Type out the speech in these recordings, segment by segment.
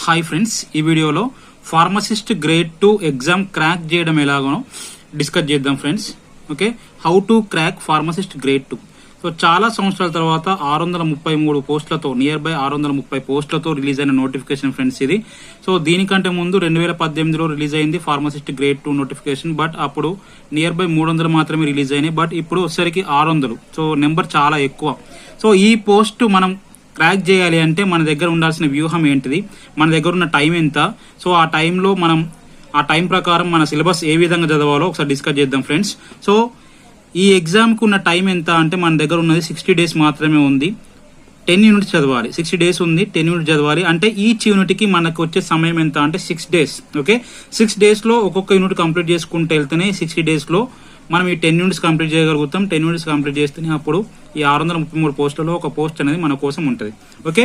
Hi friends, ఈ వీడియోలో pharmacist grade 2 exam crack చేయడం ఎలాగో డిస్కస్ చేద్దాం friends. Okay, how to crack pharmacist grade 2. So చాలా సంవత్సరాల తర్వాత 633 పోస్టులతో నియర్ బై 630 పోస్టులతో రిలీజ్ అయిన నోటిఫికేషన్ ఫ్రెండ్స్ ఇది. సో దీనికంటే ముందు 2018లో రిలీజ్ అయింది ఫార్మసిస్ట్ గ్రేడ్ 2 నోటిఫికేషన్. బట్ అప్పుడు నియర్ బై 300 మాత్రమే రిలీజ్ అయినాయి. బట్ ఇప్పుడు వచ్చేసరికి 600. సో నెంబర్ చాలా ఎక్కువ. సో ఈ పోస్ట్ మనం క్రాక్ చేయాలి అంటే మన దగ్గర ఉండాల్సిన వ్యూహం ఏంటిది, మన దగ్గర ఉన్న టైం ఎంత, సో ఆ టైంలో మనం ఆ టైం ప్రకారం మన సిలబస్ ఏ విధంగా చదవాలో ఒకసారి డిస్కస్ చేద్దాం ఫ్రెండ్స్. సో ఈ ఎగ్జామ్కి ఉన్న టైం ఎంత అంటే మన దగ్గర ఉన్నది 60 డేస్ మాత్రమే ఉంది. 10 యూనిట్స్ చదవాలి. 60 డేస్ ఉంది, 10 యూనిట్స్ చదవాలి. అంటే ఈచ్ యూనిట్కి మనకు వచ్చే సమయం ఎంత అంటే 6 డేస్. ఓకే, 6 డేస్లో ఒక్కొక్క యూనిట్ కంప్లీట్ చేసుకుంటూ వెళ్తేనే 60 డేస్లో మనం ఈ 10 యూనిట్స్ కంప్లీట్ చేయగలుగుతాం. 10 యూనిట్స్ కంప్లీట్ చేస్తేనే అప్పుడు ఈ 633 పోస్టులలో ఒక పోస్ట్ అనేది మన కోసం ఉంటుంది. ఓకే,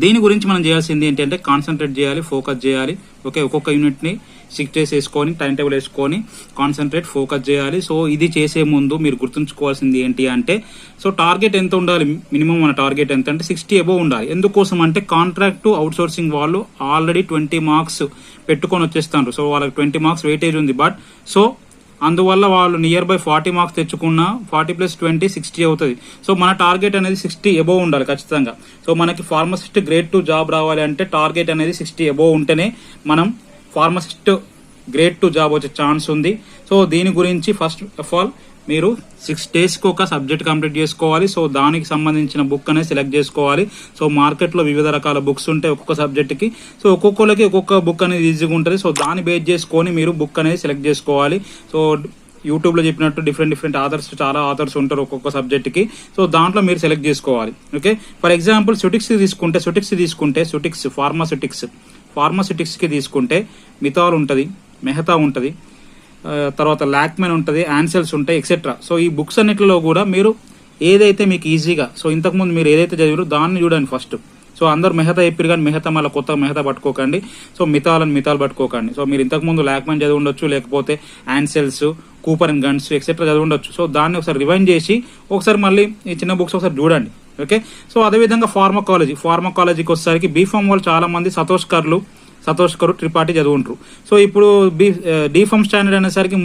దీని గురించి మనం చేయాల్సింది ఏంటంటే కాన్సన్ట్రేట్ చేయాలి, ఫోకస్ చేయాలి. ఓకే, ఒక్కొక్క యూనిట్ని 6 డేస్ వేసుకొని టైం టేబుల్ వేసుకొని కాన్సన్ట్రేట్ ఫోకస్ చేయాలి. సో ఇది చేసే ముందు మీరు గుర్తుంచుకోవాల్సింది ఏంటి అంటే, సో టార్గెట్ ఎంత ఉండాలి, మినిమం మన టార్గెట్ ఎంత అంటే 60 అబోవ్ ఉండాలి. ఎందుకోసం అంటే కాంట్రాక్ట్ అవుట్సోర్సింగ్ వాళ్ళు ఆల్రెడీ 20 మార్క్స్ పెట్టుకొని వచ్చేస్తారు. సో వాళ్ళకి 20 మార్క్స్ వెయిటేజ్ ఉంది. బట్ సో అందువల్ల వాళ్ళు నియర్ బై 40 మార్క్స్ తెచ్చుకున్నా 40 + 20 60 అవుతుంది. సో మన టార్గెట్ అనేది 60 అబోవ్ ఉండాలి ఖచ్చితంగా. సో మనకి ఫార్మసిస్ట్ గ్రేడ్ 2 జాబ్ రావాలి అంటే టార్గెట్ అనేది 60 అబోవ్ ఉంటేనే మనం ఫార్మసిస్ట్ గ్రేడ్ 2 జాబ్ వచ్చే ఛాన్స్ ఉంది. సో దీని గురించి ఫస్ట్ ఆఫ్ ఆల్ మీరు 6 డేస్కి ఒక సబ్జెక్ట్ కంప్లీట్ చేసుకోవాలి. సో దానికి సంబంధించిన బుక్ అనేది సెలెక్ట్ చేసుకోవాలి. సో మార్కెట్లో వివిధ రకాల బుక్స్ ఉంటాయి ఒక్కొక్క సబ్జెక్ట్కి. సో ఒక్కొక్కరికి ఒక్కొక్క బుక్ అనేది ఈజీగా ఉంటుంది. సో దాన్ని బేస్ చేసుకొని మీరు బుక్ అనేది సెలెక్ట్ చేసుకోవాలి. సో యూట్యూబ్లో చెప్పినట్టు డిఫరెంట్ ఆథర్స్, చాలా ఆథర్స్ ఉంటారు ఒక్కొక్క సబ్జెక్ట్కి. సో దాంట్లో మీరు సెలెక్ట్ చేసుకోవాలి. ఓకే, ఫర్ ఎగ్జాంపుల్ సుటిక్స్ తీసుకుంటే సుటిక్స్ ఫార్మాసిటిక్స్కి తీసుకుంటే మిథాల్ ఉంటుంది, మెహతా ఉంటుంది, తర్వాత లాక్మెన్ ఉంటుంది, ఆన్సెల్స్ ఉంటాయి, ఎక్సెట్రా. సో ఈ బుక్స్ అన్నిటిలో కూడా మీరు ఏదైతే మీకు ఈజీగా, సో ఇంతకుముందు మీరు ఏదైతే చదివారో దాన్ని చూడండి ఫస్ట్. సో అందరు మెహతా చెప్పారు కానీ మెహతా మళ్ళీ కొత్త మెహతా పట్టుకోకండి. సో మిథాల్ పట్టుకోకండి. సో మీరు ఇంతకుముందు లాక్మెన్ చదివి ఉండొచ్చు, లేకపోతే ఆన్సెల్స్, కూపర్ అండ్ గన్స్ ఎక్సెట్రా చదివి ఉండొచ్చు. సో దాన్ని ఒకసారి రివైండ్ చేసి ఒకసారి మళ్ళీ ఈ చిన్న బుక్స్ ఒకసారి చూడండి. ఓకే, సో అదేవిధంగా ఫార్మకాలజీకి వచ్చేసరికి బీఫామ్ వాళ్ళు చాలా మంది సతోష్కర్ త్రిపాఠి చదువుంటారు. సో ఇప్పుడు డీఫామ్ స్టాండర్డ్ అనేసరికి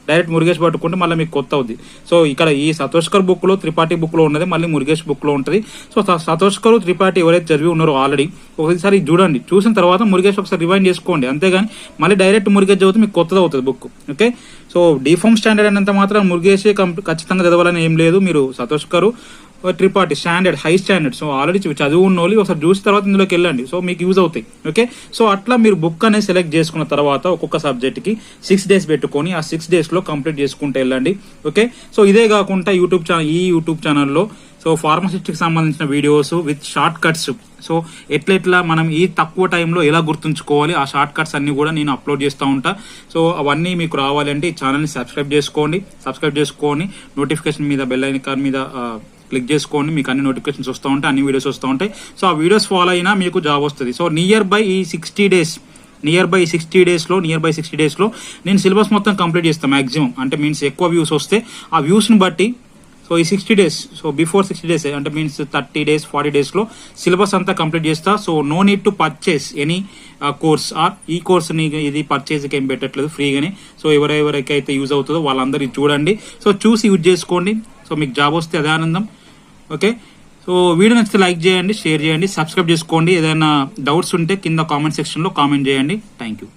డైరెక్ట్ మురుగేష్ పట్టుకుంటే మళ్ళీ మీకు కొత్త అవుద్ది. సో ఇక్కడ ఈ సతోష్కర్ బుక్లో, త్రిపాఠి బుక్లో ఉన్నది, మళ్ళీ మురుగేష్ బుక్లో ఉంటుంది. సో సతోష్కర్, త్రిపాఠి ఎవరైతే చదివి ఉన్నారో ఆల్రెడీ ఒకసారి చూడండి. చూసిన తర్వాత మురుగేష్ ఒకసారి రివైండ్ చేసుకోండి. అంతేగాని మళ్ళీ డైరెక్ట్ మురుగేష్ చదివితే మీకు కొత్తది అవుతుంది book. Okay, so D Pharm standard అనేంత మాత్రం మురుగేష్ ఖచ్చితంగా చదవాలని ఏం లేదు. మీరు Satoskar, Tripathi standard, high standard, so already చదువు ఉన్న వాళ్ళు ఒకసారి చూసిన తర్వాత ఇందులోకి వెళ్ళండి. సో మీకు యూజ్ అవుతాయి. ఓకే, సో అట్లా మీరు బుక్ అనేది సెలెక్ట్ చేసుకున్న తర్వాత ఒక్కొక్క సబ్జెక్ట్కి 6 డేస్ పెట్టుకొని ఆ 6 డేస్లో కంప్లీట్ చేసుకుంటూ వెళ్ళండి. ఓకే, సో ఇదే కాకుండా యూట్యూబ్ ఛానల్లో సో ఫార్మసిస్ట్కి సంబంధించిన videos with short cuts, so ఎట్లా మనం ఈ తక్కువ టైంలో ఎలా గుర్తుంచుకోవాలి, ఆ షార్ట్ కట్స్ అన్ని కూడా నేను అప్లోడ్ చేస్తూ ఉంటా. సో అవన్నీ మీకు రావాలంటే ఈ ఛానల్ని సబ్స్క్రైబ్ చేసుకొని నోటిఫికేషన్ మీద బెల్ ఐకాన్ మీద క్లిక్ చేసుకోండి. మీకు అన్ని నోటిఫికేషన్స్ వస్తూ ఉంటాయి, అన్ని వీడియోస్ వస్తూ ఉంటాయి. సో ఆ వీడియోస్ ఫాలో అయినా మీకు జాబ్ వస్తుంది. సో నియర్ బై 60 డేస్లో నేను సిలబస్ మొత్తం కంప్లీట్ చేస్తాను మ్యాక్సిమం. అంటే మీన్స్ ఎక్కువ వ్యూస్ వస్తే ఆ వ్యూస్ని బట్టి సో ఈ 60 డేస్, సో బిఫోర్ 60 డేస్ అంటే మీన్స్ 30 డేస్ 40 డేస్లో సిలబస్ అంతా కంప్లీట్ చేస్తా. So no need to purchase any course or ఈ కోర్స్ని ఇది పర్చేస్కి ఏం పెట్టట్లేదు, ఫ్రీగానే. సో ఎవరెవరికైతే యూజ్ అవుతుందో వాళ్ళందరూ ఇది చూడండి. సో చూసి యూజ్ చేసుకోండి. సో మీకు జాబ్ వస్తే అదే ఆనందం. ఓకే, సో వీడియో నచ్చితే లైక్ చేయండి, షేర్ చేయండి, సబ్స్క్రైబ్ చేసుకోండి. ఏదైనా డౌట్స్ ఉంటే కింద కామెంట్ సెక్షన్లో కామెంట్ చేయండి. Thank you.